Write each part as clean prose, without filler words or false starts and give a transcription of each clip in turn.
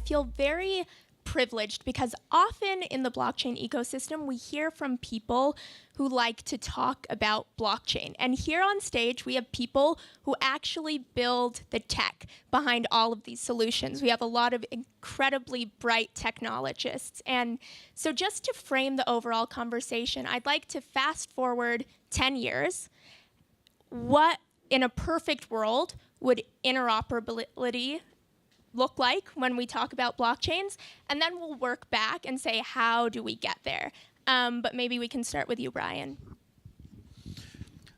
feel very privileged because often in the blockchain ecosystem, we hear from people who like to talk about blockchain. And here on stage, we have people who actually build the tech behind all of these solutions. We have a lot of incredibly bright technologists. And so just to frame the overall conversation, I'd like to fast forward 10 years. What, in a perfect world, would interoperability look like when we talk about blockchains? And then we'll work back and say, how do we get there? But maybe we can start with you, Brian.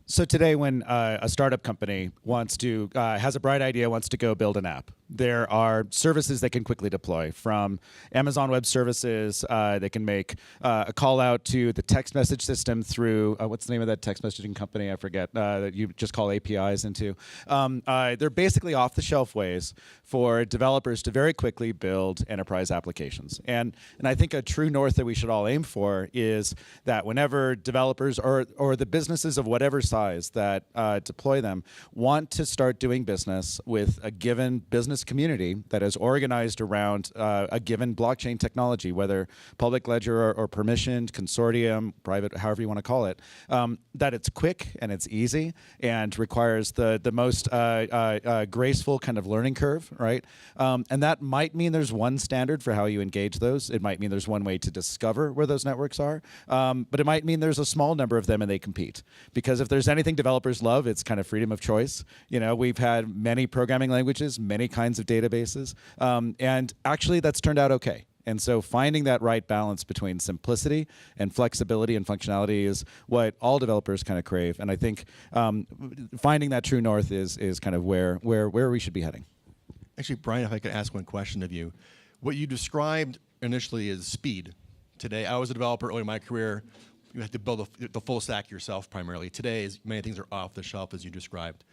So today, when a startup company wants to, has a bright idea, wants to go build an app, there are services they can quickly deploy. From Amazon Web Services, they can make a call out to the text message system through, what's the name of that text messaging company? I forget, that you just call APIs into. They're basically off-the-shelf ways for developers to very quickly build enterprise applications. And I think a true north that we should all aim for is that whenever developers or the businesses of whatever size that deploy them want to start doing business with a given business community that is organized around a given blockchain technology, whether public ledger or permissioned, consortium, private, however you want to call it, that it's quick and it's easy and requires the most graceful kind of learning curve, right? And that might mean there's one standard for how you engage those. It might mean there's one way to discover where those networks are, but it might mean there's a small number of them and they compete. Because if there's anything developers love, it's kind of freedom of choice. You know, we've had many programming languages, many kinds of databases, and actually that's turned out okay. And so finding that right balance between simplicity and flexibility and functionality is what all developers kind of crave. And I think finding that true north is kind of where we should be heading. Actually, Brian, if I could ask one question of you. What you described initially is speed. Today, I was a developer early in my career. You have to build the full stack yourself primarily. Today, many things are off the shelf, as you described.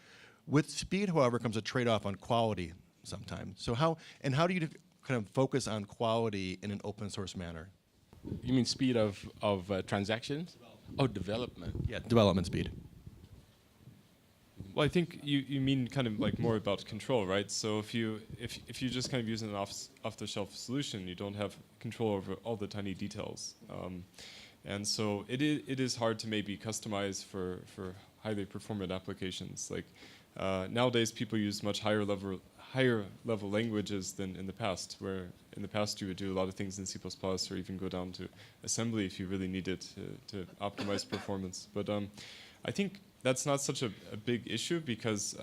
With speed, however, comes a trade-off on quality sometimes. So how do you kind of focus on quality in an open source manner? You mean speed of transactions? Oh, development. Yeah, development speed. Well, I think you mean kind of like more about control, right? So if you just kind of use an off-the-shelf solution, you don't have control over all the tiny details. And so it is hard to maybe customize for highly performant applications. Like nowadays, people use much higher level languages than in the past, where in the past you would do a lot of things in C++ or even go down to assembly if you really needed to optimize performance. But I think that's not such a big issue because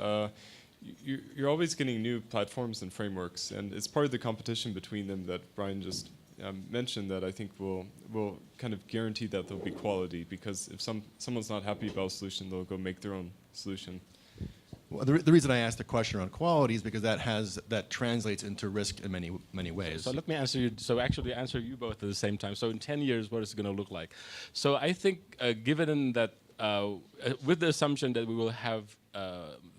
you're always getting new platforms and frameworks, and it's part of the competition between them that Brian just mentioned that I think will kind of guarantee that there'll be quality, because if someone's not happy about a solution, they'll go make their own solution. Well, the reason I asked the question around quality is because that translates into risk in many ways. So let me answer you. So actually answer you both at the same time. So in 10 years, what is it going to look like? So I think given that with the assumption that we will have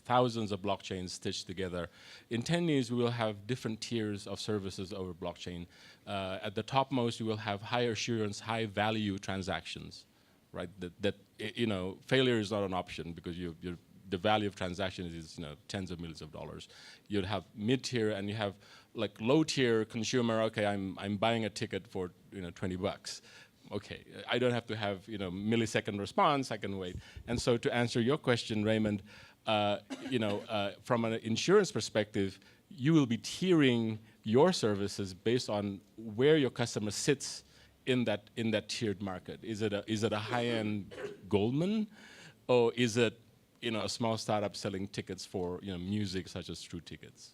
thousands of blockchains stitched together, in 10 years we will have different tiers of services over blockchain. At the topmost, you will have high assurance, high value transactions, right? That you know, failure is not an option because the value of transactions is tens of millions of dollars. You'd have mid-tier and you have like low-tier consumer. Okay, I'm buying a ticket for $20. Okay, I don't have to have millisecond response. I can wait. And so to answer your question, Raymond, from an insurance perspective, you will be tiering your services based on where your customer sits in that tiered market. Is it a high-end Goldman, or is it a small startup selling tickets for music such as True Tickets?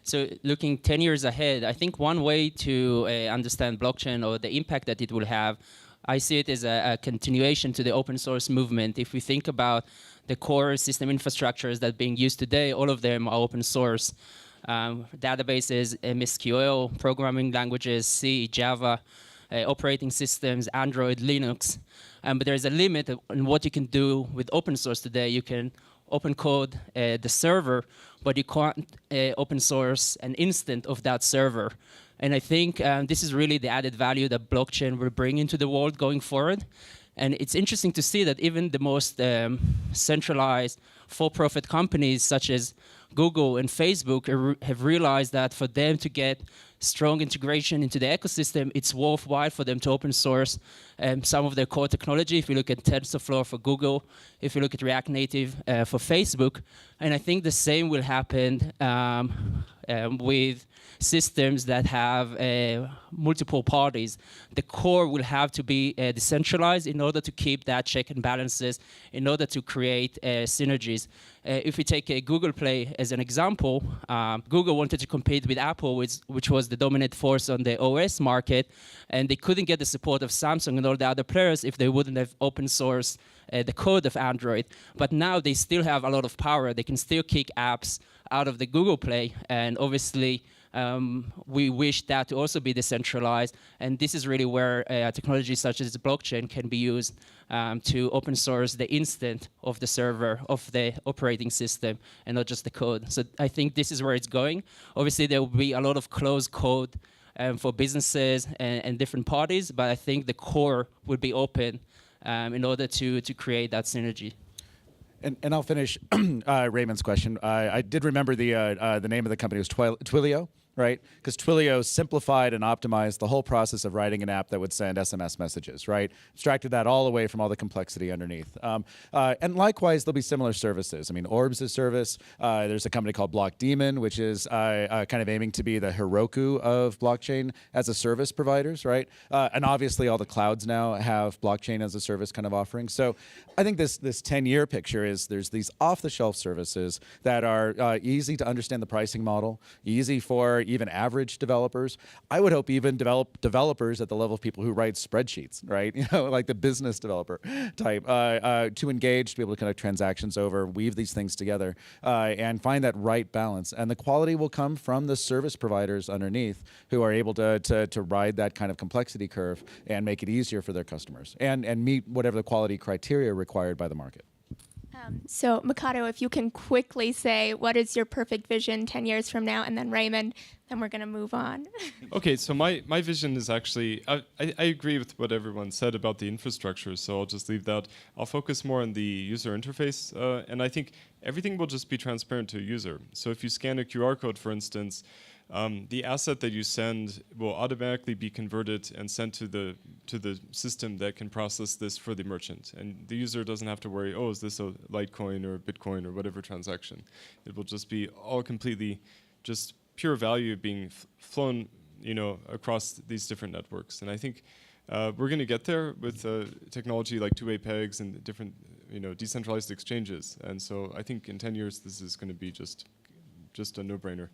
So looking 10 years ahead, I think one way to understand blockchain or the impact that it will have, I see it as a continuation to the open source movement. If we think about the core system infrastructures that are being used today, all of them are open source. Databases, MSQL, programming languages, C, Java, operating systems, Android, Linux. But there's a limit on what you can do with open source today. You can open code the server, but you can't open source an instant of that server. And I think this is really the added value that blockchain will bring into the world going forward. And it's interesting to see that even the most centralized for-profit companies such as Google and Facebook have realized that for them to get strong integration into the ecosystem, it's worthwhile for them to open source some of their core technology. If you look at TensorFlow for Google, if you look at React Native for Facebook, and I think the same will happen with systems that have multiple parties. The core will have to be decentralized in order to keep that check and balances, in order to create synergies. If we take Google Play as an example, Google wanted to compete with Apple, which was the dominant force on the OS market, and they couldn't get the support of Samsung and all the other players if they wouldn't have open sourced the code of Android. But now they still have a lot of power. They can still kick apps out of the Google Play, and obviously we wish that to also be decentralized, and this is really where technology such as blockchain can be used to open source the instant of the server, of the operating system, and not just the code. So I think this is where it's going. Obviously, there will be a lot of closed code for businesses and different parties, but I think the core will be open in order to create that synergy. And I'll finish Raymond's question. I did remember the name of the company was Twilio, right? Because Twilio simplified and optimized the whole process of writing an app that would send SMS messages, right? Abstracted that all away from all the complexity underneath. And likewise, there'll be similar services. I mean, Orbs is a service. There's a company called BlockDemon, which is kind of aiming to be the Heroku of blockchain as a service providers, right? And obviously, all the clouds now have blockchain as a service kind of offering. So I think this 10-year picture is there's these off-the-shelf services that are easy to understand the pricing model, easy for even average developers. I would hope even developers at the level of people who write spreadsheets, right? You know, like the business developer type, to engage, to be able to connect transactions over, weave these things together, and find that right balance. And the quality will come from the service providers underneath who are able to ride that kind of complexity curve and make it easier for their customers and meet whatever the quality criteria required by the market. So Makoto, if you can quickly say what is your perfect vision 10 years from now, and then Raymond, then we're going to move on. Okay, so my vision is actually, I agree with what everyone said about the infrastructure, so I'll just leave that. I'll focus more on the user interface, and I think everything will just be transparent to a user. So if you scan a QR code, for instance, the asset that you send will automatically be converted and sent to the system that can process this for the merchant. And the user doesn't have to worry, oh, is this a Litecoin or Bitcoin or whatever transaction. It will just be all completely just pure value being flown, you know, across these different networks. And I think we're going to get there with technology like two-way pegs and different, you know, decentralized exchanges. And so I think in 10 years this is going to be just a no-brainer.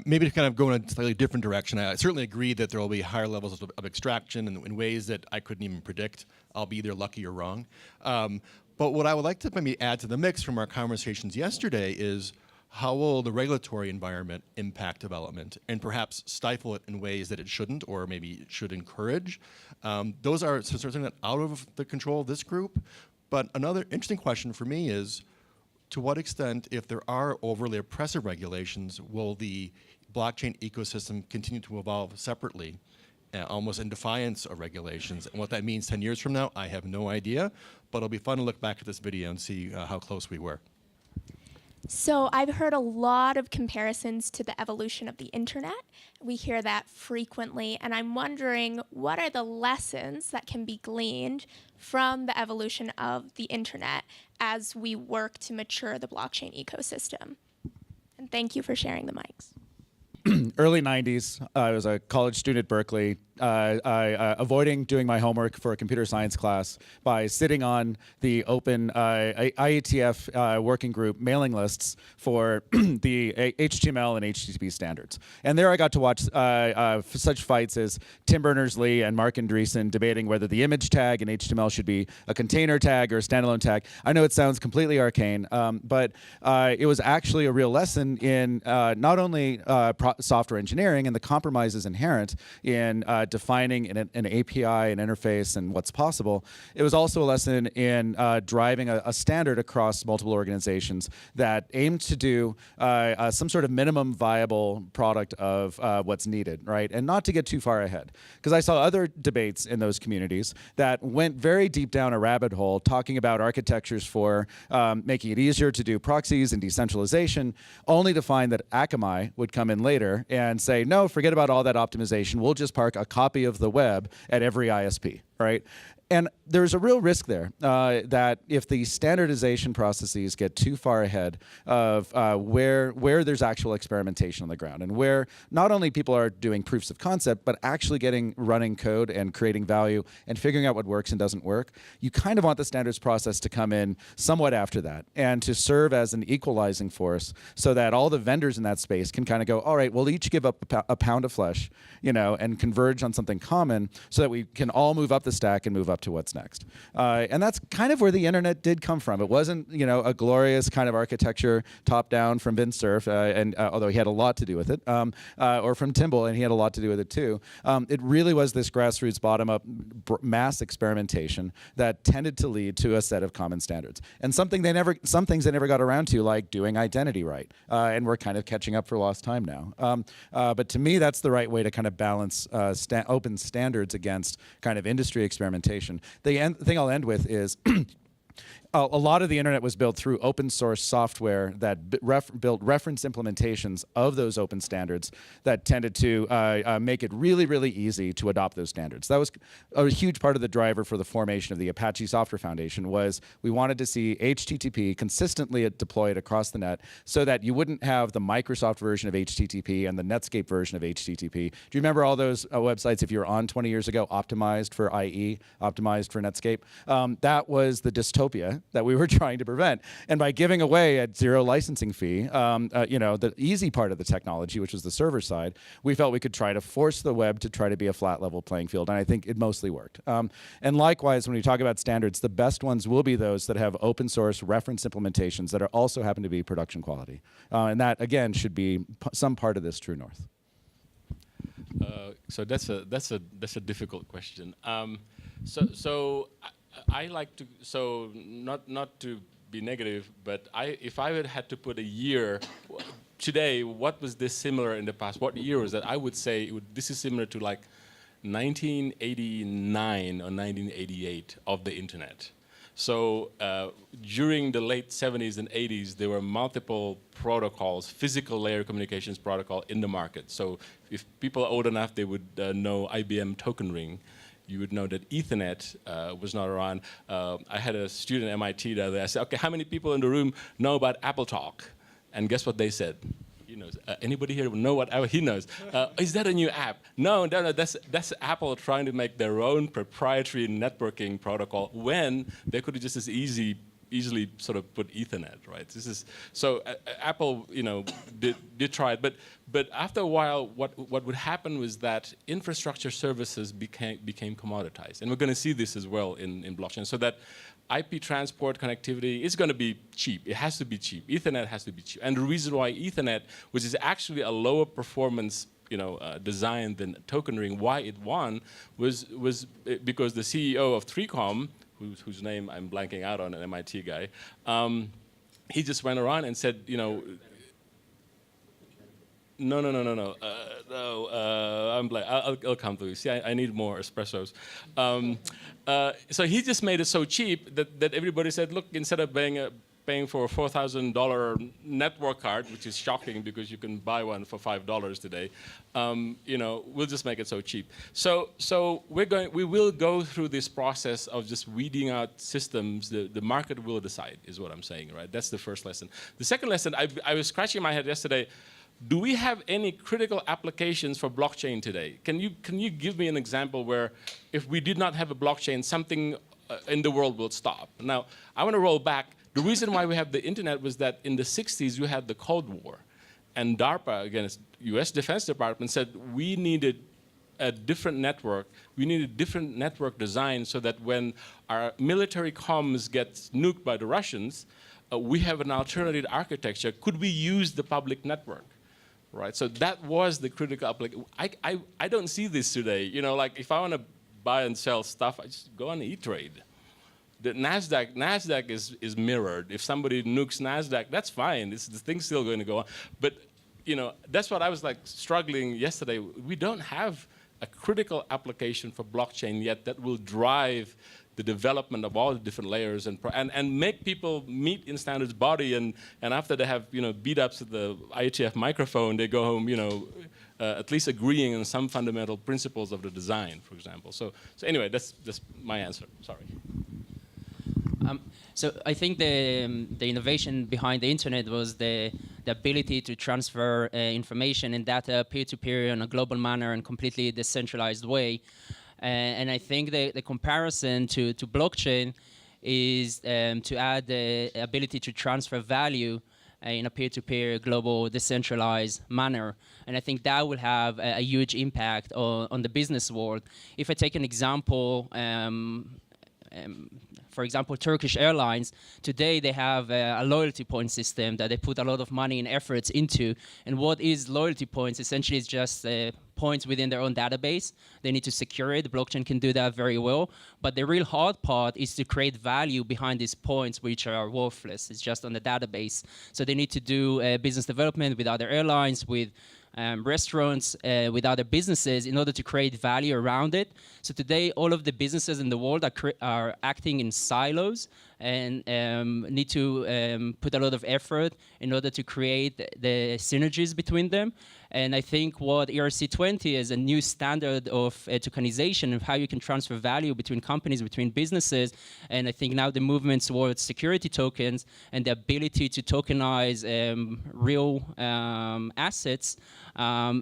Maybe to kind of go in a slightly different direction, I certainly agree that there will be higher levels of extraction in ways that I couldn't even predict. I'll be either lucky or wrong. But what I would like to maybe add to the mix from our conversations yesterday is how will the regulatory environment impact development and perhaps stifle it in ways that it shouldn't or maybe it should encourage. Those are certainly not out of the control of this group. But another interesting question for me is, to what extent, if there are overly oppressive regulations, will the blockchain ecosystem continue to evolve separately, almost in defiance of regulations? And what that means 10 years from now, I have no idea, but it'll be fun to look back at this video and see how close we were. So I've heard a lot of comparisons to the evolution of the internet. We hear that frequently, and I'm wondering, what are the lessons that can be gleaned from the evolution of the internet as we work to mature the blockchain ecosystem? And thank you for sharing the mics. Early 90s, I was a college student at Berkeley, avoiding doing my homework for a computer science class by sitting on the open IETF working group mailing lists for the HTML and HTTP standards. And there I got to watch such fights as Tim Berners-Lee and Mark Andreessen debating whether the image tag in HTML should be a container tag or a standalone tag. I know it sounds completely arcane, but it was actually a real lesson in not only software engineering and the compromises inherent in defining an API, an interface, and what's possible. It was also a lesson in driving a standard across multiple organizations that aimed to do some sort of minimum viable product of what's needed, right? And not to get too far ahead. Because I saw other debates in those communities that went very deep down a rabbit hole talking about architectures for making it easier to do proxies and decentralization, only to find that Akamai would come in later and say, no, forget about all that optimization. We'll just park a copy of the web at every ISP, right? And there's a real risk there that if the standardization processes get too far ahead of where there's actual experimentation on the ground and where not only people are doing proofs of concept, but actually getting running code and creating value and figuring out what works and doesn't work, you kind of want the standards process to come in somewhat after that and to serve as an equalizing force so that all the vendors in that space can kind of go, all right, we'll each give up a pound of flesh, you know, and converge on something common so that we can all move up the stack and move up to what's next. And that's kind of where the internet did come from. It wasn't, you know, a glorious kind of architecture top down from Vint Cerf, and although he had a lot to do with it, or from Timble, and he had a lot to do with it too. It really was this grassroots bottom up mass experimentation that tended to lead to a set of common standards. And some things they never got around to, like doing identity right. And we're kind of catching up for lost time now. But to me, that's the right way to kind of balance open standards against kind of industry experimentation. The thing I'll end with is a lot of the internet was built through open source software that built reference implementations of those open standards that tended to make it really, really easy to adopt those standards. That was a huge part of the driver for the formation of the Apache Software Foundation. Was we wanted to see HTTP consistently deployed across the net so that you wouldn't have the Microsoft version of HTTP and the Netscape version of HTTP. Do you remember all those websites, if you were on 20 years ago, optimized for IE, optimized for Netscape? That was the dystopia that we were trying to prevent. And by giving away at zero licensing fee, you know, the easy part of the technology, which was the server side, we felt we could try to force the web to try to be a flat level playing field. And I think it mostly worked. And likewise, when we talk about standards, the best ones will be those that have open source reference implementations that are also happen to be production quality. And that, again, should be some part of this true north. So that's a difficult question. So I like to, so not to be negative, but if I had to put a year today, what was this similar in the past? What year was that? I would say this is similar to like 1989 or 1988 of the internet. So during the late 70s and 80s, there were multiple protocols, physical layer communications protocol in the market. So if people are old enough, they would know IBM Token Ring. You would know that Ethernet was not around. I had a student at MIT the other day. I said, okay, how many people in the room know about Apple Talk? And guess what they said? He knows. Anybody here know what he knows? Is that a new app? No, that's Apple trying to make their own proprietary networking protocol when they could have just as easily sort of put Ethernet, right? This is so Apple, you know, did try it, but after a while, what would happen was that infrastructure services became commoditized, and we're going to see this as well in blockchain. So that IP transport connectivity is going to be cheap. It has to be cheap. Ethernet has to be cheap, and the reason why Ethernet, which is actually a lower performance, you know, design than Token Ring, why it won was because the CEO of 3Com, whose name I'm blanking out on, an MIT guy, he just went around and said, you know, no, I'll come to you. See, I need more espressos. So he just made it so cheap that everybody said, look, instead of paying for a $4,000 network card, which is shocking because you can buy one for $5 today, you know, we'll just make it so cheap. So we will go through this process of just weeding out systems. The market will decide, is what I'm saying, right? That's the first lesson. The second lesson, I was scratching my head yesterday. Do we have any critical applications for blockchain today? Can you give me an example where if we did not have a blockchain, something in the world will stop? Now, I want to roll back. The reason why we have the internet was that in the 60s, you had the Cold War. And DARPA, again, US Defense Department, said we needed a different network. We needed different network design so that when our military comms gets nuked by the Russians, we have an alternative architecture. Could we use the public network? right? So that was the critical application. I don't see this today. You know, like if I want to buy and sell stuff, I just go on E-Trade. The NASDAQ is mirrored. If somebody nukes NASDAQ, that's fine. The thing's still going to go on. But you know, that's what I was like struggling yesterday. We don't have a critical application for blockchain yet that will drive the development of all the different layers and make people meet in standards body and after they have, you know, beat ups at the IETF microphone, they go home, you know, at least agreeing on some fundamental principles of the design, for example. So anyway, that's my answer. Sorry. So I think the innovation behind the internet was the ability to transfer information and data peer-to-peer in a global manner and completely decentralized way. And I think the comparison to blockchain is to add the ability to transfer value in a peer-to-peer global decentralized manner. And I think that will have a huge impact on the business world. If I take an example, for example, Turkish Airlines, today they have a loyalty point system that they put a lot of money and efforts into. And what is loyalty points? Essentially, it's just points within their own database. They need to secure it. The blockchain can do that very well. But the real hard part is to create value behind these points, which are worthless. It's just on the database. So they need to do business development with other airlines, with restaurants, with other businesses in order to create value around it. So today, all of the businesses in the world are acting in silos and need to put a lot of effort in order to create the synergies between them. And I think what ERC20 is a new standard of tokenization of how you can transfer value between companies, between businesses. And I think now the movement towards security tokens and the ability to tokenize real assets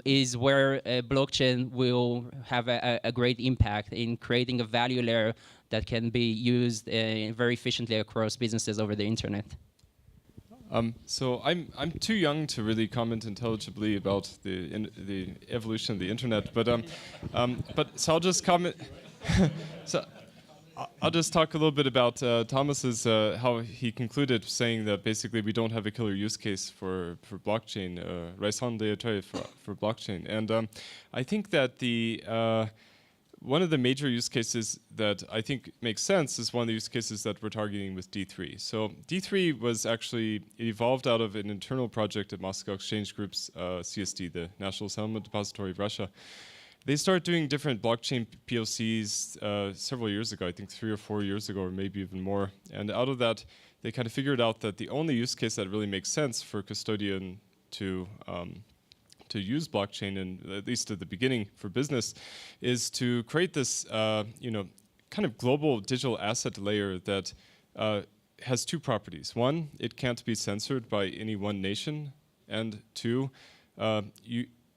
is where blockchain will have a great impact in creating a value layer that can be used very efficiently across businesses over the internet. So I'm too young to really comment intelligibly about the evolution of the internet, but so I'll just comment. So I'll just talk a little bit about Thomas's how he concluded, saying that basically we don't have a killer use case for blockchain, raison d'être for blockchain, and I think that one of the major use cases that I think makes sense is one of the use cases that we're targeting with D3. So D3 was actually, it evolved out of an internal project at Moscow Exchange Group's CSD, the National Settlement Depository of Russia. They started doing different blockchain POCs several years ago, I think 3 or 4 years ago, or maybe even more. And out of that, they kind of figured out that the only use case that really makes sense for custodian to use blockchain, and at least at the beginning for business, is to create this, kind of global digital asset layer that has 2 properties. 1, it can't be censored by any one nation, and 2,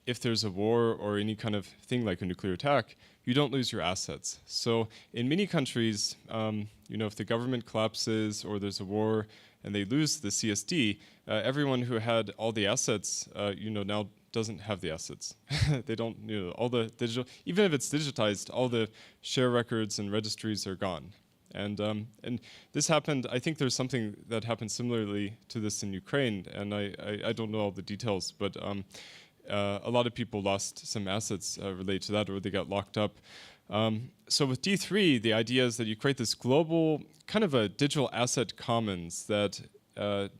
if there's a war or any kind of thing like a nuclear attack, you don't lose your assets. So in many countries, if the government collapses or there's a war and they lose the CSD, everyone who had all the assets, now doesn't have the assets. They don't, all the digital, even if it's digitized, all the share records and registries are gone. And this happened, I think there's something that happened similarly to this in Ukraine, and I don't know all the details, but a lot of people lost some assets related to that, or they got locked up. So with D3, the idea is that you create this global kind of a digital asset commons that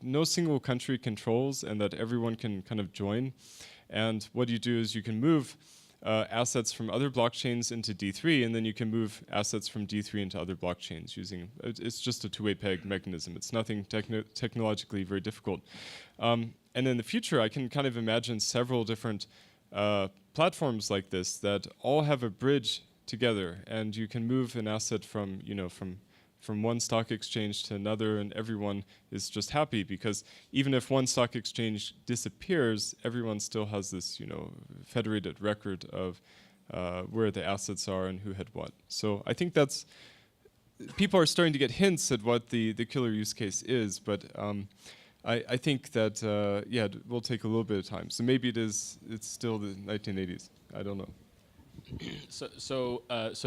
no single country controls and that everyone can kind of join. And what you do is you can move assets from other blockchains into D3, and then you can move assets from D3 into other blockchains using, it's just a two-way peg mechanism. It's nothing technologically very difficult. And in the future, I can kind of imagine several different platforms like this that all have a bridge together, and you can move an asset from one stock exchange to another, and everyone is just happy, because even if one stock exchange disappears, everyone still has this, federated record of where the assets are and who had what. So I think that's, people are starting to get hints at what the killer use case is, but I think that, it will take a little bit of time. So maybe it's still the 1980s. I don't know. So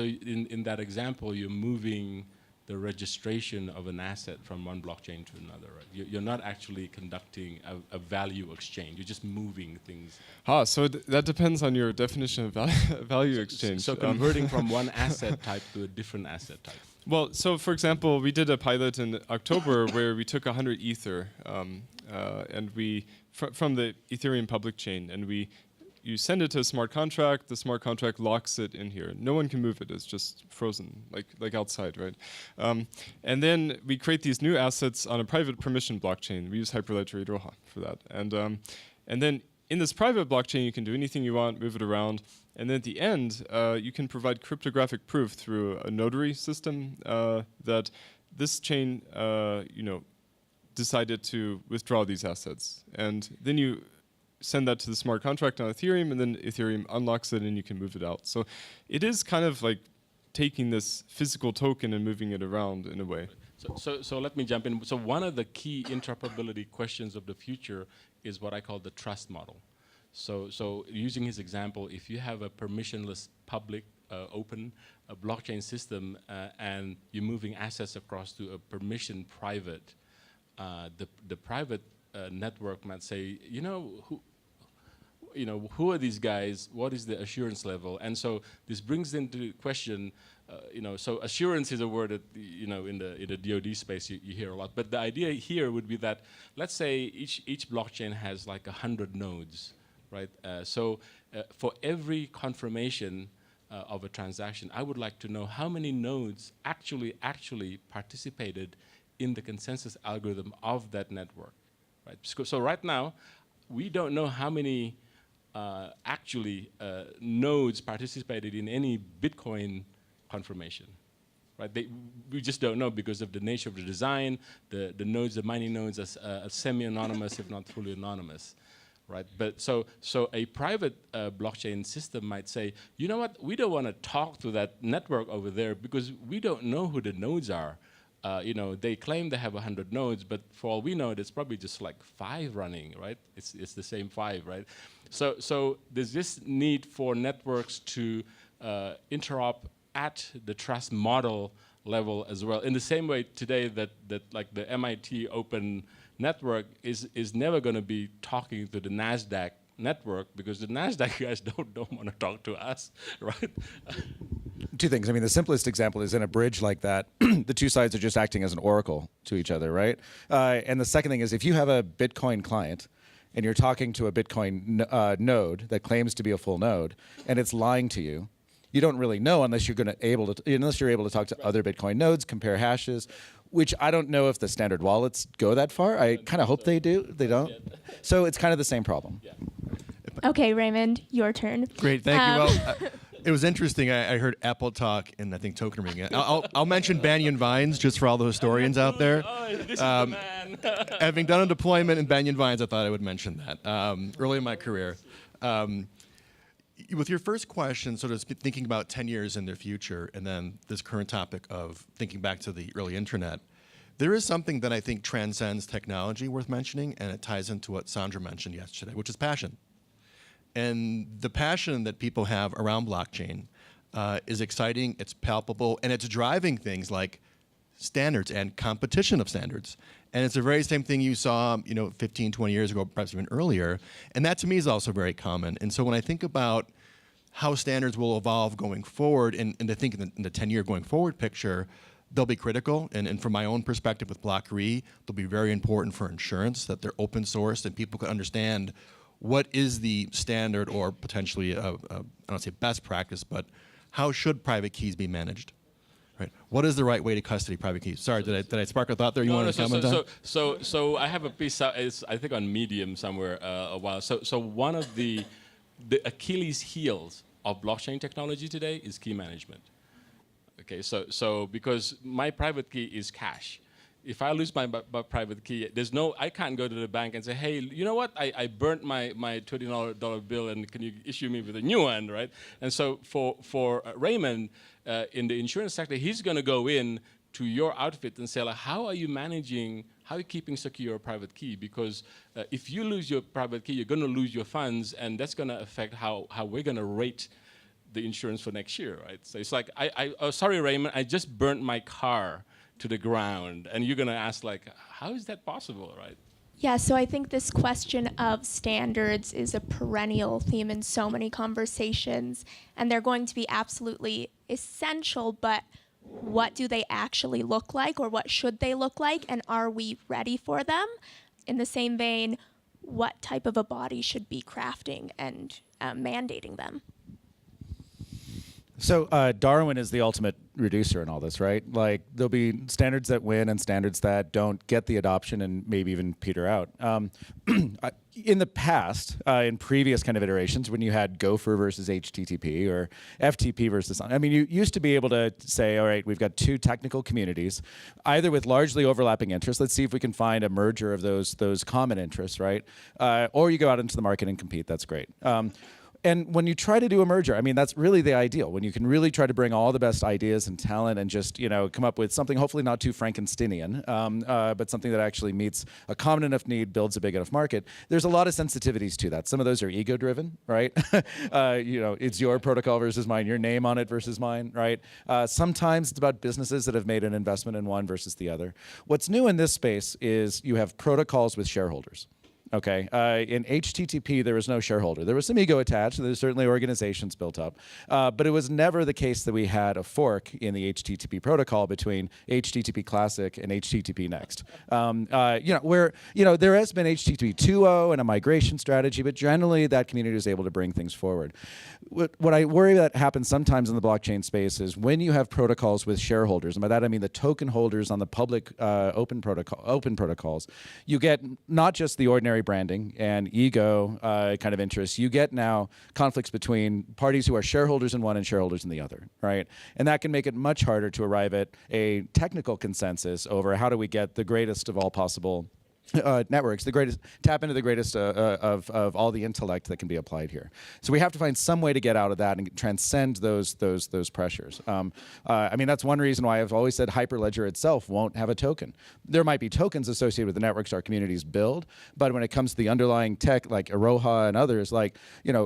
in that example, you're moving the registration of an asset from one blockchain to another. Right? You're not actually conducting a value exchange. You're just moving things. So that depends on your definition of value exchange. So converting from one asset type to a different asset type. Well, so for example, we did a pilot in October where we took 100 Ether and we from the Ethereum public chain, and you send it to a smart contract. The smart contract locks it in here. No one can move it. It's just frozen, like outside, right? And then we create these new assets on a private permission blockchain. We use Hyperledger Roha for that. And then in this private blockchain, you can do anything you want, move it around. And then at the end, you can provide cryptographic proof through a notary system that this chain, decided to withdraw these assets. And then you send that to the smart contract on Ethereum, and then Ethereum unlocks it and you can move it out. So it is kind of like taking this physical token and moving it around in a way. So let me jump in. So one of the key interoperability questions of the future is what I call the trust model. So using his example, if you have a permissionless public open blockchain system and you're moving assets across to a permission private, the private network might say, who are these guys? What is the assurance level? And so this brings into question, so assurance is a word that in the DoD space you hear a lot. But the idea here would be that, let's say each blockchain has like 100 nodes, right? So for every confirmation of a transaction, I would like to know how many nodes actually participated in the consensus algorithm of that network. Right? So right now, we don't know how many nodes participated in any Bitcoin confirmation. Right? We just don't know because of the nature of the design. The nodes, the mining nodes, are semi-anonymous, if not fully anonymous. Right? But so a private blockchain system might say, you know what? We don't want to talk to that network over there because we don't know who the nodes are. They claim they have 100 nodes, but for all we know, there's probably just like 5 running, right? It's the same 5, right? So there's this need for networks to interop at the trust model level as well. In the same way today that like the MIT Open Network is never going to be talking to the NASDAQ network because the NASDAQ guys don't want to talk to us, right? Two things. I mean, the simplest example is in a bridge like that, the two sides are just acting as an oracle to each other, right? And the second thing is if you have a Bitcoin client and you're talking to a Bitcoin node that claims to be a full node and it's lying to you, you don't really know unless you're able to talk to other Bitcoin nodes, compare hashes, which I don't know if the standard wallets go that far. I kind of hope they do. They don't. So it's kind of the same problem. Yeah. Okay, Raymond, your turn. Great, thank you. Well, it was interesting. I heard Apple talk and I think token ring. I'll mention Banyan Vines just for all the historians out there. Oh, this is the man. Having done a deployment in Banyan Vines, I thought I would mention that early in my career. With your first question, sort of thinking about 10 years in the future, and then this current topic of thinking back to the early internet, there is something that I think transcends technology worth mentioning, and it ties into what Sandra mentioned yesterday, which is passion. And the passion that people have around blockchain is exciting, it's palpable, and it's driving things like standards and competition of standards. And it's the very same thing you saw 15, 20 years ago, perhaps even earlier. And that to me is also very common. And so when I think about how standards will evolve going forward, and I think in the 10-year going forward picture, they'll be critical. And from my own perspective with BlockRe, they'll be very important for insurance, that they're open sourced and people can understand what is the standard or potentially, I don't say best practice, but how should private keys be managed? Right. What is the right way to custody private keys? Sorry, did I spark a thought there? You want to comment on? So I have a piece. I think on Medium somewhere a while. So one of the Achilles heels of blockchain technology today is key management. Okay. So because my private key is cash. If I lose my private key, I can't go to the bank and say, hey, you know what? I burnt my $20 bill, and can you issue me with a new one, right? And so for Raymond in the insurance sector, he's going to go in to your outfit and say, like, how are you keeping secure your private key? Because if you lose your private key, you're going to lose your funds, and that's going to affect how we're going to rate the insurance for next year, right? So it's like, sorry, Raymond, I just burnt my car. to the ground. And you're going to ask, like, how is that possible, right? Yeah, so I think this question of standards is a perennial theme in so many conversations, and they're going to be absolutely essential, but what do they actually look like, or what should they look like, and are we ready for them? In the same vein, what type of a body should be crafting and mandating them? So Darwin is the ultimate reducer in all this, right? Like there'll be standards that win and standards that don't get the adoption and maybe even peter out. In the past, in previous kind of iterations, when you had Gopher versus HTTP or FTP versus, I mean, you used to be able to say, all right, we've got two technical communities, either with largely overlapping interests. Let's see if we can find a merger of those common interests, right? Or you go out into the market and compete. That's great. And when you try to do a merger, I mean, that's really the ideal, when you can really try to bring all the best ideas and talent and just, come up with something hopefully not too Frankensteinian, but something that actually meets a common enough need, builds a big enough market. There's a lot of sensitivities to that. Some of those are ego-driven, right? It's your protocol versus mine, your name on it versus mine, right? Sometimes it's about businesses that have made an investment in one versus the other. What's new in this space is you have protocols with shareholders. Okay, in HTTP, there was no shareholder. There was some ego attached. There's certainly organizations built up. But it was never the case that we had a fork in the HTTP protocol between HTTP Classic and HTTP Next. Where there has been HTTP 2.0 and a migration strategy, but generally that community was able to bring things forward. What I worry that happens sometimes in the blockchain space is when you have protocols with shareholders, and by that I mean the token holders on the public open protocols, you get not just the ordinary branding and ego kind of interests, you get now conflicts between parties who are shareholders in one and shareholders in the other, right? And that can make it much harder to arrive at a technical consensus over how do we get the greatest of all possible networks, tap into the greatest of all the intellect that can be applied here. So we have to find some way to get out of that and transcend those pressures. I mean, that's one reason why I've always said Hyperledger itself won't have a token. There might be tokens associated with the networks our communities build, but when it comes to the underlying tech like Iroha and others, like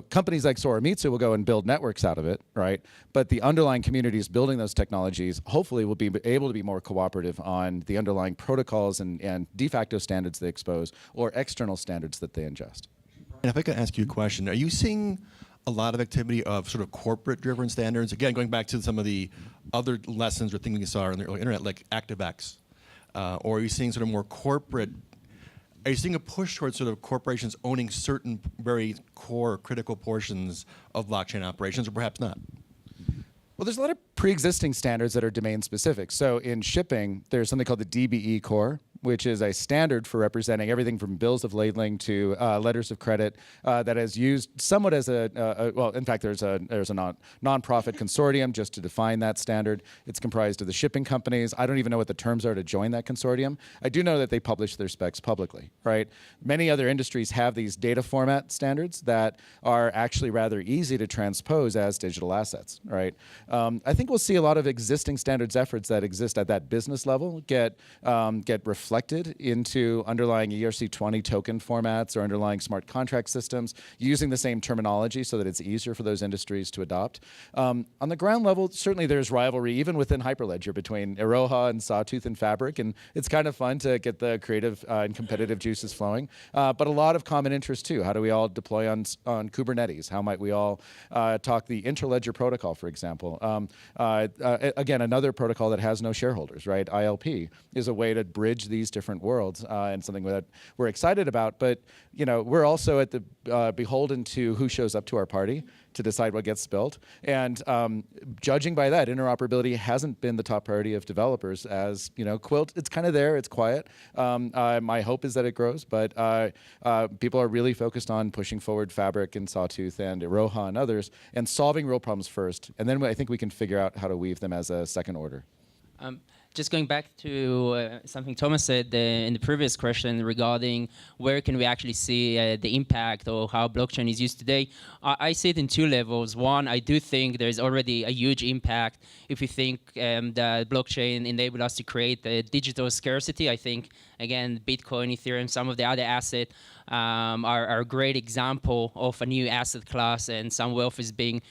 companies like Soramitsu will go and build networks out of it, right? But the underlying communities building those technologies hopefully will be able to be more cooperative on the underlying protocols and de facto standards they expose or external standards that they ingest. And if I could ask you a question, are you seeing a lot of activity of sort of corporate-driven standards? Again, going back to some of the other lessons or things we saw on the early internet, like ActiveX, or are you seeing sort of more corporate? Are you seeing a push towards sort of corporations owning certain very core, critical portions of blockchain operations, or perhaps not? Well, there's a lot of pre-existing standards that are domain-specific. So in shipping, there's something called the DBE core, which is a standard for representing everything from bills of ladling to letters of credit that is used somewhat as well, in fact, there's a non-profit consortium just to define that standard. It's comprised of the shipping companies. I don't even know what the terms are to join that consortium. I do know that they publish their specs publicly, right? Many other industries have these data format standards that are actually rather easy to transpose as digital assets, right? I think we'll see a lot of existing standards efforts that exist at that business level get reflected into underlying ERC20 token formats or underlying smart contract systems using the same terminology so that it's easier for those industries to adopt. On the ground level, certainly there's rivalry even within Hyperledger between Iroha and Sawtooth and Fabric, and it's kind of fun to get the creative and competitive juices flowing. But a lot of common interest too. How do we all deploy on Kubernetes? How might we all talk the Interledger protocol, for example? Again, another protocol that has no shareholders, right? ILP is a way to bridge these different worlds and something that we're excited about. But we're also at the beholden to who shows up to our party to decide what gets built. And judging by that, interoperability hasn't been the top priority of developers. As Quilt, it's kind of there, it's quiet. My hope is that it grows, but people are really focused on pushing forward Fabric and Sawtooth and Iroha and others and solving real problems first. And then I think we can figure out how to weave them as a second order. Just going back to something Thomas said in the previous question regarding where can we actually see the impact or how blockchain is used today, I see it in two levels. One, I do think there's already a huge impact if you think that blockchain enabled us to create a digital scarcity. I think, again, Bitcoin, Ethereum, some of the other assets are a great example of a new asset class, and some wealth is being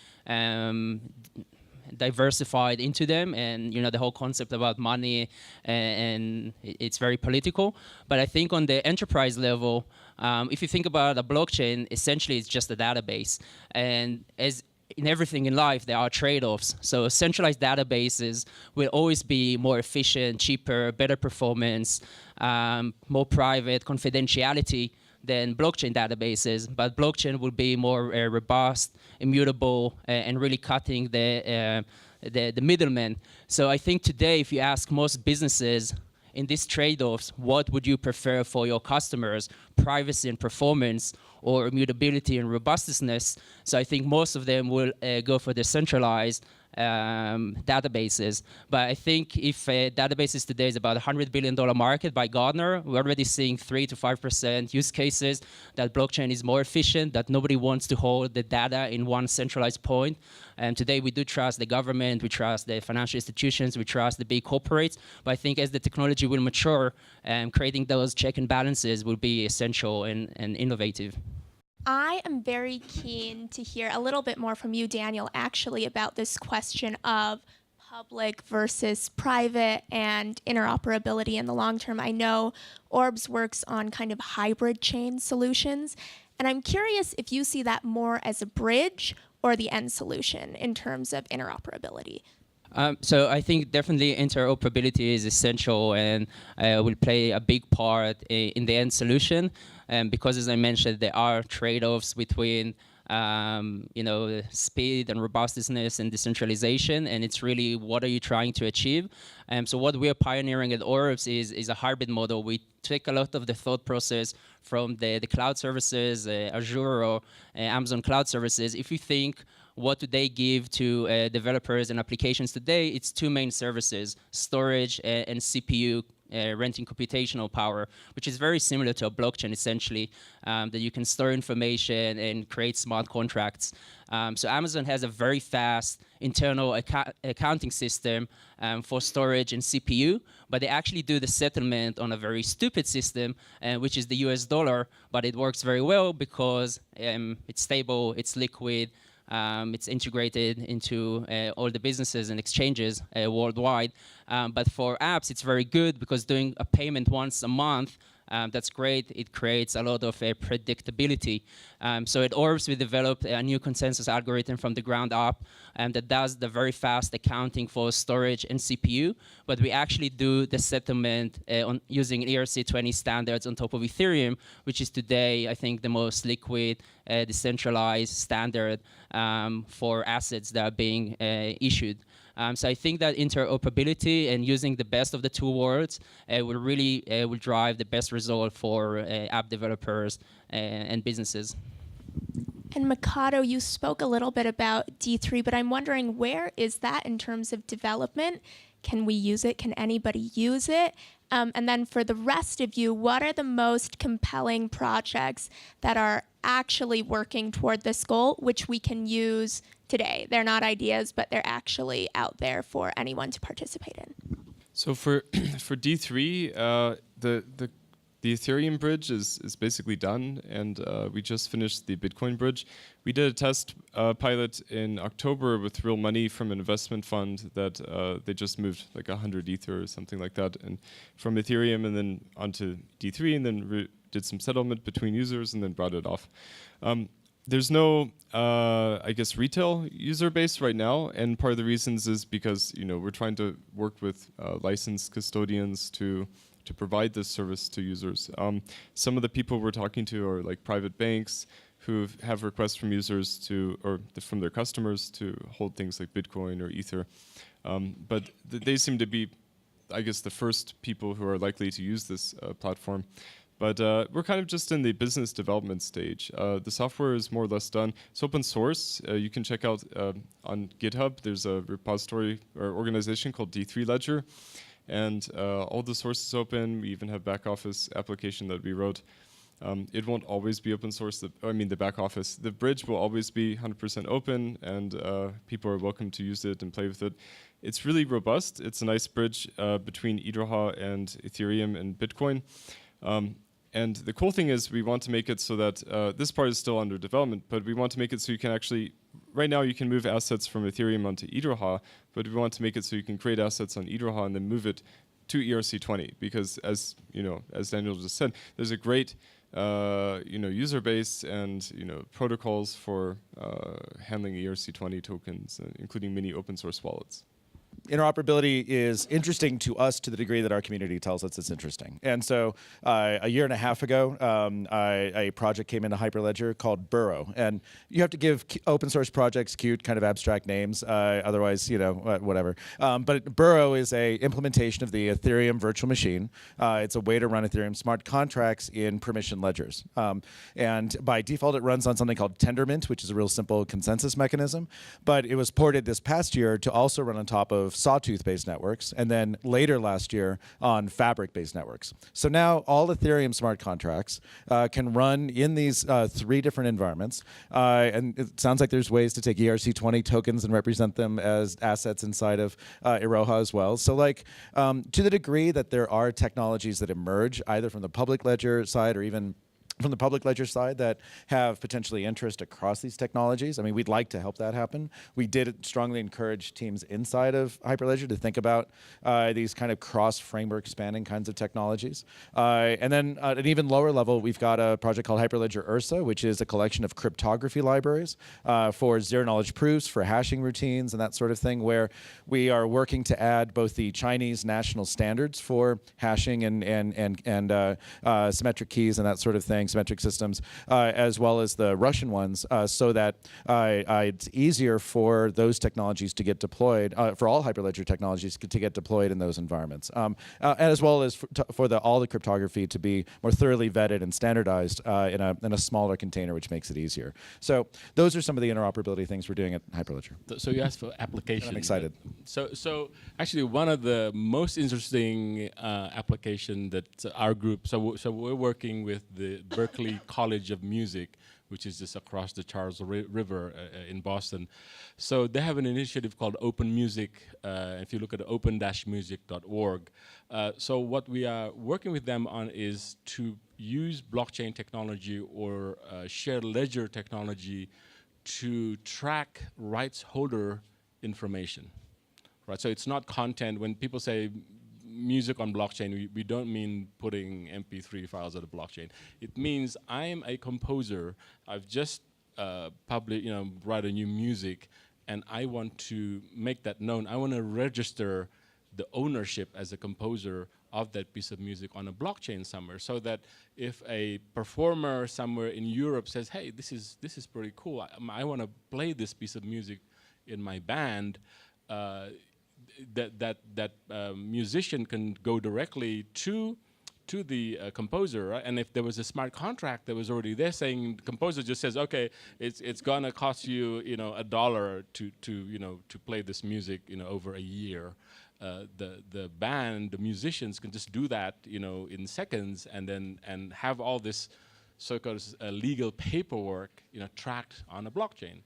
diversified into them, and the whole concept about money, and it's very political. But I think on the enterprise level, if you think about a blockchain, essentially it's just a database, and as in everything in life, there are trade-offs. So centralized databases will always be more efficient, cheaper, better performance, more private, confidentiality than blockchain databases. But blockchain will be more robust, immutable, and really cutting the middleman. So I think today, if you ask most businesses in these trade-offs, what would you prefer for your customers, privacy and performance, or immutability and robustness? So I think most of them will go for the centralized databases. But I think if databases today is about $100 billion market by Gartner, we're already seeing 3 to 5% use cases that blockchain is more efficient, that nobody wants to hold the data in one centralized point. And today we do trust the government, we trust the financial institutions, we trust the big corporates. But I think as the technology will mature, creating those check and balances will be essential and innovative. I am very keen to hear a little bit more from you, Daniel, actually about this question of public versus private and interoperability in the long term. I know Orbs works on kind of hybrid chain solutions, and I'm curious if you see that more as a bridge or the end solution in terms of interoperability. So I think definitely interoperability is essential and will play a big part in the end solution. Because as I mentioned, there are trade-offs between speed and robustness and decentralization, and it's really what are you trying to achieve. So what we are pioneering at Orbs is a hybrid model. We take a lot of the thought process from the cloud services, Azure or Amazon Cloud Services. If you think what do they give to developers and applications today, it's two main services, storage and CPU, renting computational power, which is very similar to a blockchain, essentially, that you can store information and create smart contracts. So Amazon has a very fast internal accounting system for storage and CPU, but they actually do the settlement on a very stupid system, which is the US dollar, but it works very well because it's stable, it's liquid, it's integrated into all the businesses and exchanges worldwide. But for apps, it's very good because doing a payment once a month, that's great. It creates a lot of predictability. So at Orbs, we developed a new consensus algorithm from the ground up that does the very fast accounting for storage and CPU. But we actually do the settlement using ERC20 standards on top of Ethereum, which is today, I think, the most liquid, decentralized standard for assets that are being issued. So I think that interoperability and using the best of the two worlds will really will drive the best result for app developers and businesses. And Makoto, you spoke a little bit about D3, but I'm wondering where is that in terms of development? Can we use it? Can anybody use it? And then for the rest of you, what are the most compelling projects that are actually working toward this goal, which we can use today? They're not ideas, but they're actually out there for anyone to participate in. So for D3, the Ethereum bridge is basically done, and we just finished the Bitcoin bridge. We did a test pilot in October with real money from an investment fund that they just moved like 100 Ether or something like that, and from Ethereum and then onto D3, and then did some settlement between users and then brought it off. There's no, I guess, retail user base right now, and part of the reasons is because we're trying to work with licensed custodians to provide this service to users. Some of the people we're talking to are like private banks who have requests from users or from their customers to hold things like Bitcoin or Ether. But they seem to be, I guess, the first people who are likely to use this platform. But we're kind of just in the business development stage. The software is more or less done. It's open source. You can check out on GitHub. There's a repository or organization called D3 Ledger. And all the source is open. We even have back office application that we wrote. It won't always be open source. The back office. The bridge will always be 100% open, and people are welcome to use it and play with it. It's really robust. It's a nice bridge between Idroha and Ethereum and Bitcoin. And the cool thing is we want to make it so that this part is still under development, but we want to make it so you can actually right now you can move assets from Ethereum onto EDRHA, but we want to make it so you can create assets on EDRHA and then move it to ERC20, because as as Daniel just said, there's a great user base and protocols for handling ERC20 tokens, including many open source wallets. Interoperability is interesting to us to the degree that our community tells us it's interesting. And so a year and a half ago, a project came into Hyperledger called Burrow. And you have to give open source projects cute, kind of abstract names. Otherwise, whatever. But Burrow is a implementation of the Ethereum virtual machine. It's a way to run Ethereum smart contracts in permission ledgers. And by default, it runs on something called Tendermint, which is a real simple consensus mechanism. But it was ported this past year to also run on top of Sawtooth-based networks, and then later last year on Fabric-based networks. So now all Ethereum smart contracts can run in these 3 different environments, and it sounds like there's ways to take ERC20 tokens and represent them as assets inside of Iroha as well. So to the degree that there are technologies that emerge either from the public ledger side or even from the public ledger side that have potentially interest across these technologies. I mean, we'd like to help that happen. We did strongly encourage teams inside of Hyperledger to think about these kind of cross-framework spanning kinds of technologies. And then at an even lower level, we've got a project called Hyperledger Ursa, which is a collection of cryptography libraries for zero-knowledge proofs, for hashing routines, and that sort of thing, where we are working to add both the Chinese national standards for hashing and symmetric keys and that sort of thing, symmetric systems, as well as the Russian ones, so that it's easier for those technologies to get deployed, for all Hyperledger technologies to get deployed in those environments, as well as for all the cryptography to be more thoroughly vetted and standardized in a smaller container, which makes it easier. So those are some of the interoperability things we're doing at Hyperledger. So you asked for application. I'm excited. So actually, one of the most interesting application that our group. So we're working with the Berkeley College of Music, which is just across the Charles River in Boston. So they have an initiative called Open Music. If you look at open-music.org. So what we are working with them on is to use blockchain technology or shared ledger technology to track rights holder information. Right. So it's not content. When people say music on blockchain, we don't mean putting MP3 files on the blockchain. It means I'm a composer. I've just write a new music, and I want to make that known. I want to register the ownership as a composer of that piece of music on a blockchain somewhere, so that if a performer somewhere in Europe says, "Hey, this is pretty cool. I want to play this piece of music in my band," that musician can go directly to the composer, right? And if there was a smart contract that was already there saying, the composer just says, okay, it's gonna cost you $1 to play this music over a year. The band, the musicians can just do that in seconds, and have all this so-called legal paperwork tracked on a blockchain.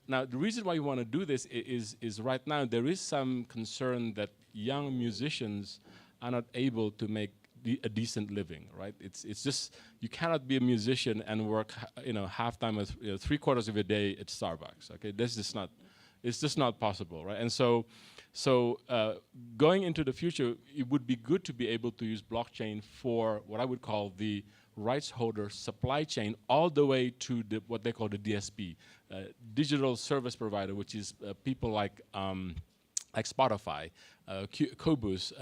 Now, the reason why you want to do this is right now there is some concern that young musicians are not able to make a decent living, right? It's just, you cannot be a musician and work half time with 3/4 of your day at Starbucks. Okay, it's just not possible, right? And so going into the future, it would be good to be able to use blockchain for what I would call the rights holder supply chain, all the way to what they call the DSP, digital service provider, which is people like Spotify, Qobuz,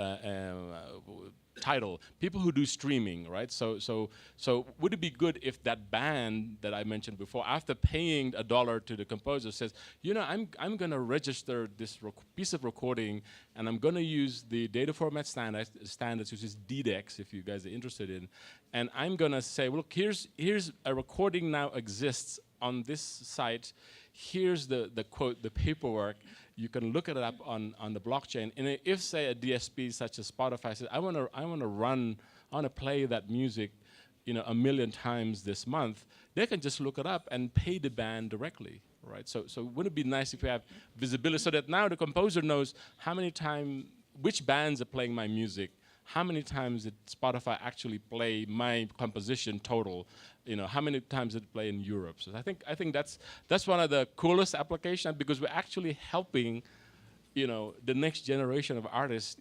Tidal, people who do streaming, right? So would it be good if that band that I mentioned before, after paying $1 to the composer, says, I'm going to register this piece of recording, and I'm going to use the data format standards, which is DDEX, if you guys are interested in, and I'm going to say, well, look, here's a recording now exists on this site. Here's the quote, the paperwork. You can look it up on the blockchain. And if, say, a DSP such as Spotify says, I want to play that music, 1 million times this month, they can just look it up and pay the band directly, right? So wouldn't it be nice if we have visibility so that now the composer knows how many times, which bands are playing my music, how many times did Spotify actually play my composition total? How many times did it play in Europe? So I think that's one of the coolest applications, because we're actually helping the next generation of artists,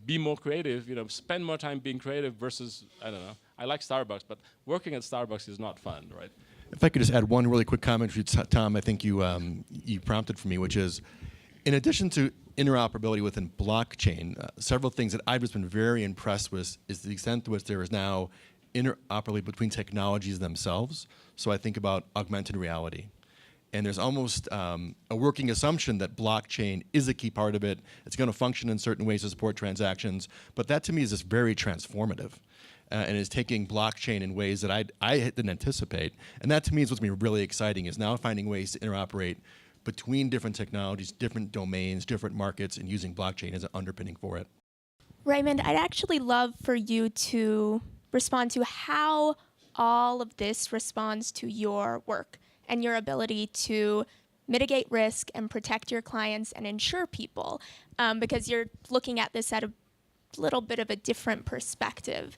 be more creative, spend more time being creative versus, I don't know, I like Starbucks, but working at Starbucks is not fun, right? If I could just add one really quick comment for you, Tom, I think you prompted for me, which is, in addition to interoperability within blockchain, several things that I've just been very impressed with is the extent to which there is now interoperability between technologies themselves. So I think about augmented reality. And there's almost a working assumption that blockchain is a key part of it. It's going to function in certain ways to support transactions. But that to me is just very transformative and is taking blockchain in ways that I didn't anticipate. And that to me is what's been really exciting, is now finding ways to interoperate between different technologies, different domains, different markets, and using blockchain as an underpinning for it. Raymond, I'd actually love for you to respond to how all of this responds to your work and your ability to mitigate risk and protect your clients and insure people, because you're looking at this at a little bit of a different perspective.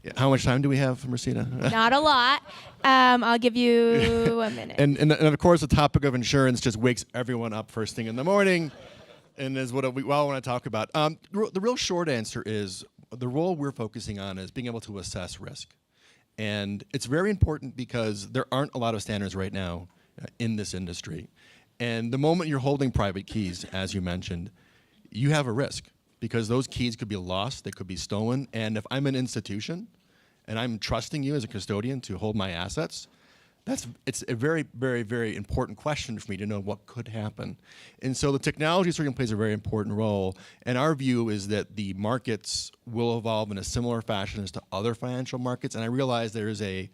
Yeah. How much time do we have, Mercina? Not a lot. I'll give you a minute. And of course, the topic of insurance just wakes everyone up first thing in the morning, and is what we all want to talk about. The real short answer is the role we're focusing on is being able to assess risk. And it's very important because there aren't a lot of standards right now in this industry. And the moment you're holding private keys, as you mentioned, you have a risk, because those keys could be lost, they could be stolen. And if I'm an institution and I'm trusting you as a custodian to hold my assets, it's a very, very, very important question for me to know what could happen. And so the technology certainly plays a very important role. And our view is that the markets will evolve in a similar fashion as to other financial markets. And I realize there is a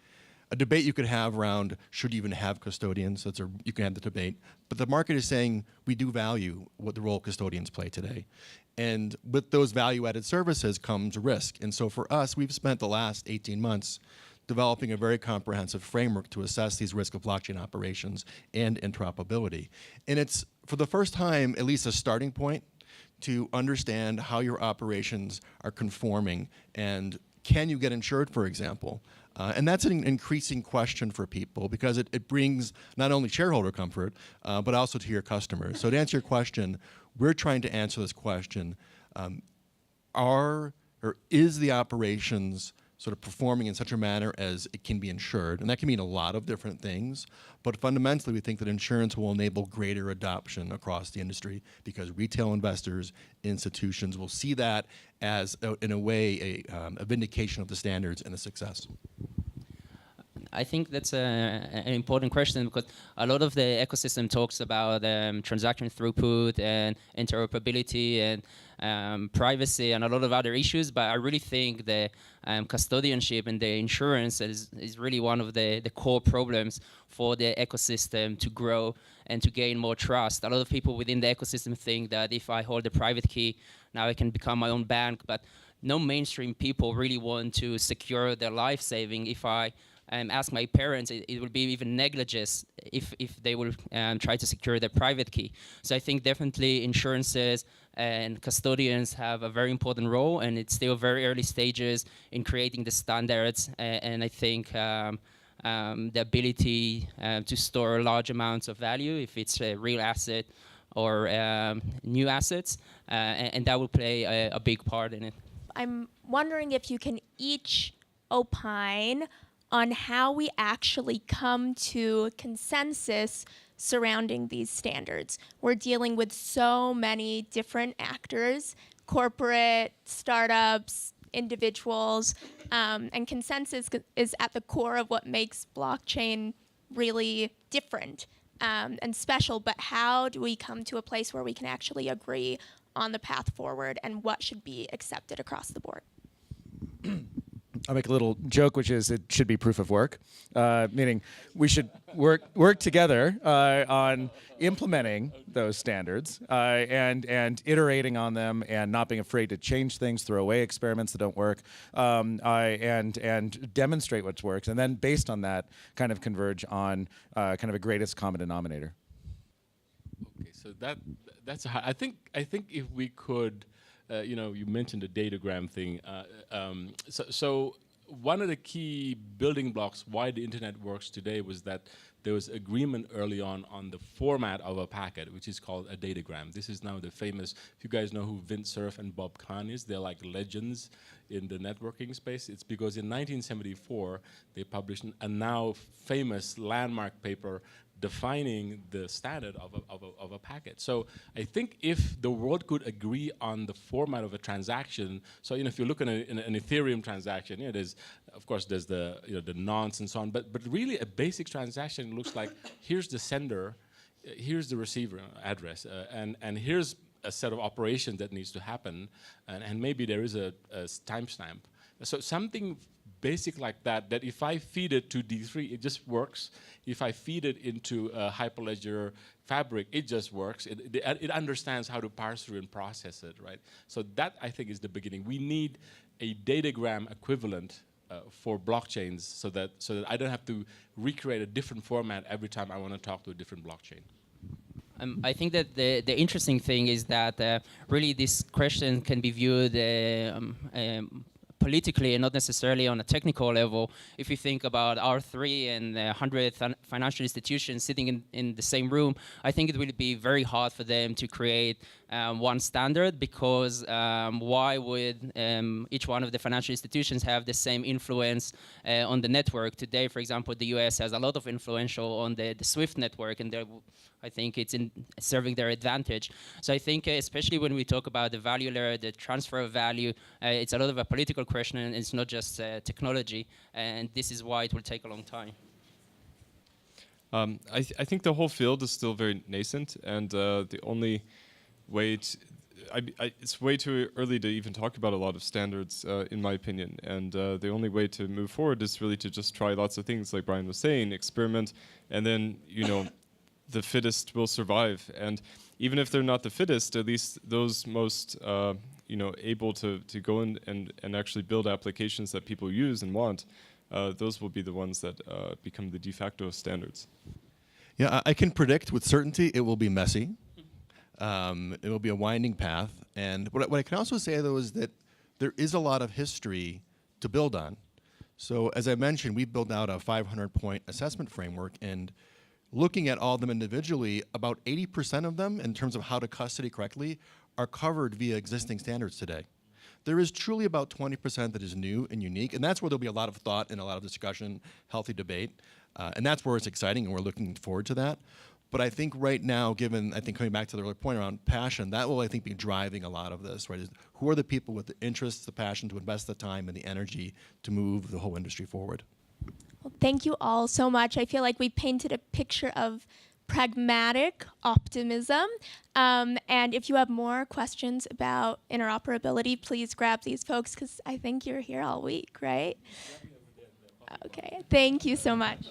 debate you could have around, should you even have custodians? You can have the debate. But the market is saying we do value what the role custodians play today. And with those value-added services comes risk. And so for us, we've spent the last 18 months developing a very comprehensive framework to assess these risks of blockchain operations and interoperability. And it's, for the first time, at least a starting point to understand how your operations are conforming, and can you get insured, for example? And that's an increasing question for people, because it brings not only shareholder comfort, but also to your customers. So to answer your question, we're trying to answer this question, is the operations sort of performing in such a manner as it can be insured? And that can mean a lot of different things, but fundamentally we think that insurance will enable greater adoption across the industry, because retail investors, institutions will see that as, in a way, a vindication of the standards and a success. I think that's an important question, because a lot of the ecosystem talks about transaction throughput and interoperability and privacy and a lot of other issues, but I really think the custodianship and the insurance is really one of the core problems for the ecosystem to grow and to gain more trust. A lot of people within the ecosystem think that if I hold a private key, now I can become my own bank, but no mainstream people really want to secure their life saving. If I ask my parents, it will be even negligence if they will try to secure their private key. So I think definitely insurances and custodians have a very important role, and it's still very early stages in creating the standards. And I think the ability to store large amounts of value, if it's a real asset or new assets, and that will play a big part in it. I'm wondering if you can each opine on how we actually come to consensus surrounding these standards. We're dealing with so many different actors, corporate, startups, individuals, and consensus is at the core of what makes blockchain really different and special. But how do we come to a place where we can actually agree on the path forward and what should be accepted across the board? I'll make a little joke, which is it should be proof of work, meaning we should work together on implementing those standards and iterating on them, and not being afraid to change things, throw away experiments that don't work, and demonstrate what works, and then based on that, kind of converge on kind of a greatest common denominator. Okay, so that's hard. I think if we could you mentioned the datagram thing. So one of the key building blocks why the internet works today was that there was agreement early on the format of a packet, which is called a datagram. This is now the famous, if you guys know who Vint Cerf and Bob Kahn is, they're like legends in the networking space. It's because in 1974, they published a now famous landmark paper defining the standard of a packet. So I think if the world could agree on the format of a transaction, so if you look at an Ethereum transaction, there's of course there's the the nonce and so on, but really a basic transaction looks like here's the sender, here's the receiver address, and here's a set of operations that needs to happen, and maybe there is a timestamp. So something basic like that, that if I feed it to D3, it just works. If I feed it into a Hyperledger fabric, it just works. It understands how to parse through and process it, right? So that, I think, is the beginning. We need a datagram equivalent for blockchains so that I don't have to recreate a different format every time I want to talk to a different blockchain. I think that the interesting thing is that really this question can be viewed politically and not necessarily on a technical level. If you think about R3 and 100 financial institutions sitting in the same room, I think it will be very hard for them to create one standard, because why would each one of the financial institutions have the same influence on the network? Today, for example, the US has a lot of influential on the SWIFT network, and I think it's in serving their advantage. So I think especially when we talk about the value layer, the transfer of value, it's a lot of a political question, and it's not just technology, and this is why it will take a long time. I think the whole field is still very nascent, and the only way it's way too early to even talk about a lot of standards, in my opinion. And the only way to move forward is really to just try lots of things, like Brian was saying, experiment, and then the fittest will survive. And even if they're not the fittest, at least those most able to go in and actually build applications that people use and want, those will be the ones that become the de facto standards. Yeah, I can predict with certainty it will be messy. It will be a winding path. And what I can also say, though, is that there is a lot of history to build on. So as I mentioned, we built out a 500-point assessment framework, and looking at all of them individually, about 80% of them, in terms of how to custody correctly, are covered via existing standards today. There is truly about 20% that is new and unique, and that's where there'll be a lot of thought and a lot of discussion, healthy debate, and that's where it's exciting, and we're looking forward to that. But I think right now, given, I think coming back to the earlier point around passion, that will, I think, be driving a lot of this, right? Is who are the people with the interests, the passion to invest the time and the energy to move the whole industry forward? Well, thank you all so much. I feel like we painted a picture of pragmatic optimism. And if you have more questions about interoperability, please grab these folks, because I think you're here all week, right? Okay, thank you so much.